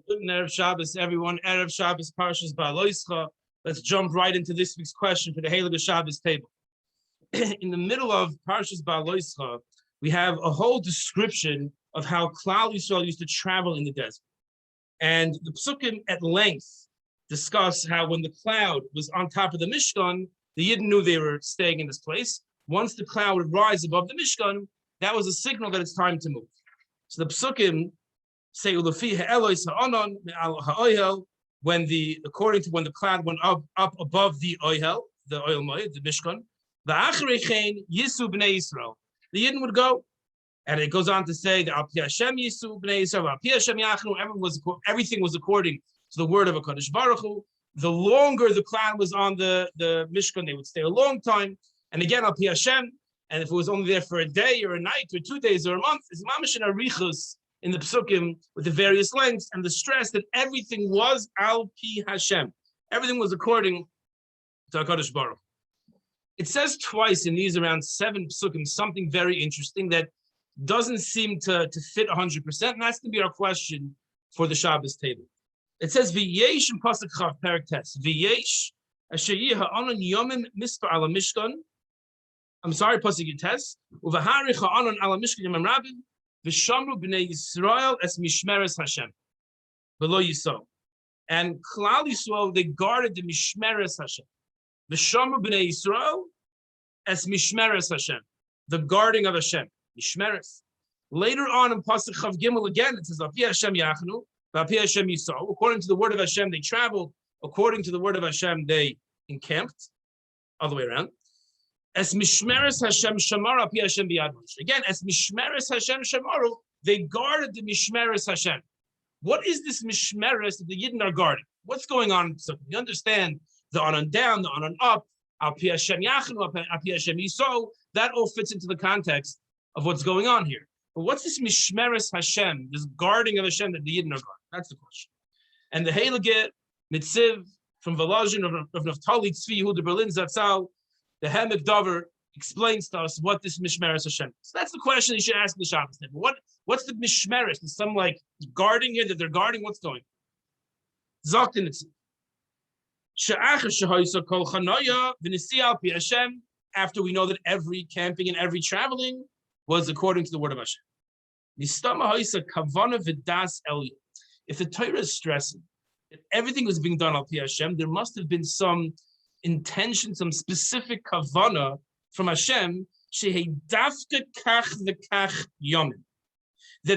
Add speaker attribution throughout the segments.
Speaker 1: Good Erev Shabbos, everyone. Erev Shabbos, Parshas Behaaloscha. Let's jump right into this week's question for the Behaaloscha Shabbos table. In the middle of Parshas Behaaloscha, we have a whole description of how Klal Yisrael used to travel in the desert. And the Psukim at length discuss how when the cloud was on top of the Mishkan, the Yidden knew they were staying in this place. Once the cloud would rise above the Mishkan, that was a signal that it's time to move. So the Psukim say when according to when the cloud went up above the oil moed, the Mishkan, the Yisu b'nei Yisrael, the Yidden would go, and it goes on to say that Al Pi Hashem Yisu b'nei Yisrael, Al Pi Hashem Yachnu, everything was according to the word of HaKadosh Baruch Hu. The longer the cloud was on the Mishkan, they would stay a long time, and again Al Pi Hashem, and if it was only there for a day or a night or 2 days or a month, it's mamash and arichus in the psukim with the various lengths and the stress that everything was al pi Hashem. Everything was according to HaKadosh Baruch. It says twice in these around 7 psukim something very interesting that doesn't seem to fit 100%, and that's going to be our question for the Shabbos table. It says v'yesh in pasuk chav perak tes v'yesh asher ha'anon yomim mispar ala mishkan. I'm sorry, pasuk tes uvaharich ha'anon ala mishkan yomim rabin. V'shamru b'nei Yisrael es mishmeres Hashem, below Yisrael, and Klal Yisrael they guarded the mishmeres Hashem. V'shamru b'nei Yisrael es mishmeres Hashem, the guarding of Hashem, mishmeres. Later on in pasuk Chav Gimel again it says Al Pi Hashem Yachnu, Al Pi Hashem Yisrael. According to the word of Hashem they traveled. According to the word of Hashem they encamped. All the way around. Es mishmeres Hashem shamar Al Pi Hashem biyad Moshe. Again, es mishmeres Hashem shamaru, they guarded the mishmeres Hashem. What is this mishmeres that the Yidden are guarding? What's going on? So you understand the on and down, the on and up, Al Pi Hashem Yachnu, Al Pi Hashem Yisrael. That all fits into the context of what's going on here. But what's this mishmeres Hashem, this guarding of Hashem that the Yidden are guarding? That's the question. And the Heilige Mitziv from Volozhin of Naftali Tzvi Yehuda Berlin Zatzal, the Hemek Dover explains to us what this Mishmeres Hashem is. So that's the question you should ask the Shabbos table. What's the Mishmeres? Is some like guarding here that they're guarding? What's going on? After we know that every camping and every traveling was according to the word of Hashem. If the Torah is stressing that everything was being done al Pi Hashem, there must have been some intention, some specific kavana from Hashem, that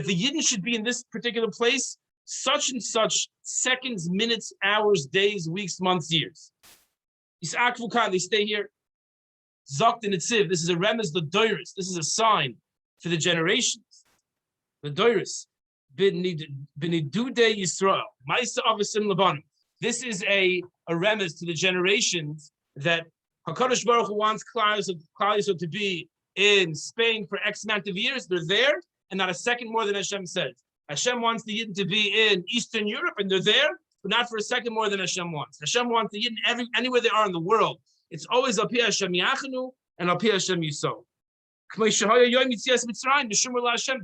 Speaker 1: the Yidden should be in this particular place, such and such seconds, minutes, hours, days, weeks, months, years. They stay here. Zokt and Itziv, this is a remez, the doiris. This is a sign for the generations. The doiris. B'nidude Yisrael. Ma'isa avasim labanim. This is a remez to the generations that HaKadosh Baruch Hu wants Klal Yisrael to be in Spain for X amount of years. They're there, and not a second more than Hashem says. Hashem wants the Yidden to be in Eastern Europe, and they're there, but not for a second more than Hashem wants. Hashem wants the Yidden anywhere they are in the world. It's always Al Pi Hashem Yachnu and Al Pi Hashem Yisrael.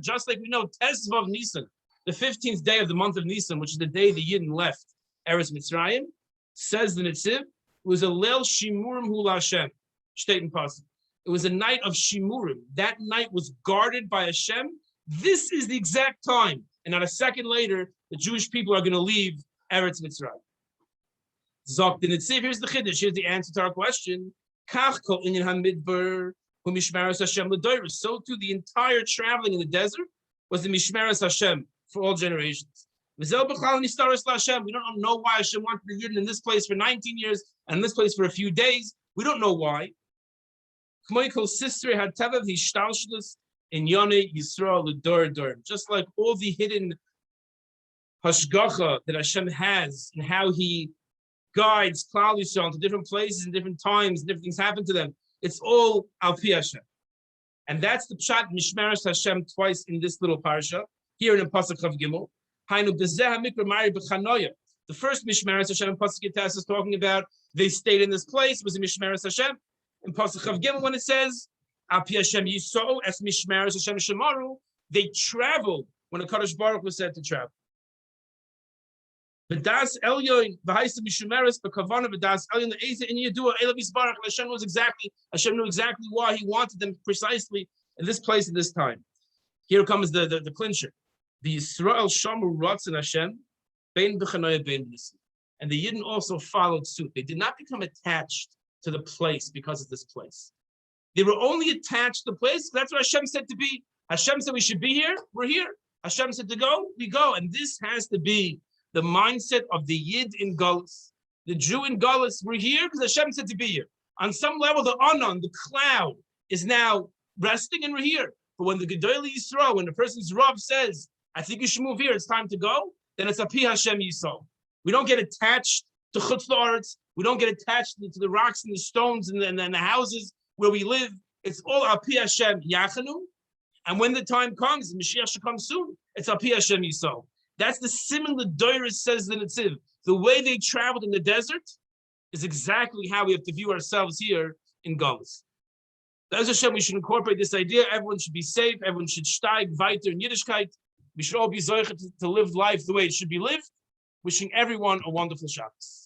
Speaker 1: Just like we know, Tesvav Nisan, the 15th day of the month of Nisan, which is the day the Yidden left Eretz Mitzrayim, says the Netziv, it was a Leil Shimurim Hu Hashem. It was a night of Shimurim. That night was guarded by Hashem. This is the exact time, and not a second later, the Jewish people are going to leave Eretz Mitzrayim. Zok the Netziv. Here's the Chiddush. Here's the answer to our question. Kach kol inyan hamidbar hu mishmeres Hashem l'doros. So too, the entire traveling in the desert was the mishmeres Hashem for all generations. We don't know why Hashem wanted the Yidden in this place for 19 years and in this place for a few days. We don't know why. Just like all the hidden hashgacha that Hashem has and how He guides Klal Yisrael to different places and different times, different things happen to them. It's all al pi Hashem, and that's the pshat mishmeres Hashem twice in this little parsha here in pasuk Chav Gimel. The first mishmeres Hashem in pasuk Yitas is talking about they stayed in this place, was a mishmeres Hashem. In pasuk Chav Gimel, when it says al pi Hashem Yisrael es mishmeres Hashem shemaru, they traveled when the Kadosh Baruch was said to travel. V'das elyon v'haisa mishumeres b'kavana v'das elyon le'eza in yedua elav yisbarach. Hashem knew exactly why He wanted them precisely in this place at this time. Here comes the clincher. The Yisrael shamu ratzon Hashem bein b'chanoya bein b'nisim. And the Yidden also followed suit. They did not become attached to the place because of this place. They were only attached to the place. That's what Hashem said to be. Hashem said we should be here. We're here. Hashem said to go. We go. And this has to be the mindset of the Yid in Galus. The Jew in Galus, we're here because Hashem said to be here. On some level, the Anon, the cloud, is now resting and we're here. But when the Gedolei Yisrael, when the person's Rav says, I think you should move here, it's time to go, then it's Api Hashem Yisrael. We don't get attached to Chutz La'aretz. We don't get attached to the rocks and the stones and the houses where we live. It's all Api Hashem Yachanu. And when the time comes, and Mashiach should come soon, it's Api Hashem Yisrael. That's the simon the Doris says in the Netziv. The way they traveled in the desert is exactly how we have to view ourselves here in Galus. As Hashem, we should incorporate this idea. Everyone should be safe. Everyone should steig weiter in Yiddishkeit. We should all be zoichet to live life the way it should be lived. Wishing everyone a wonderful Shabbos.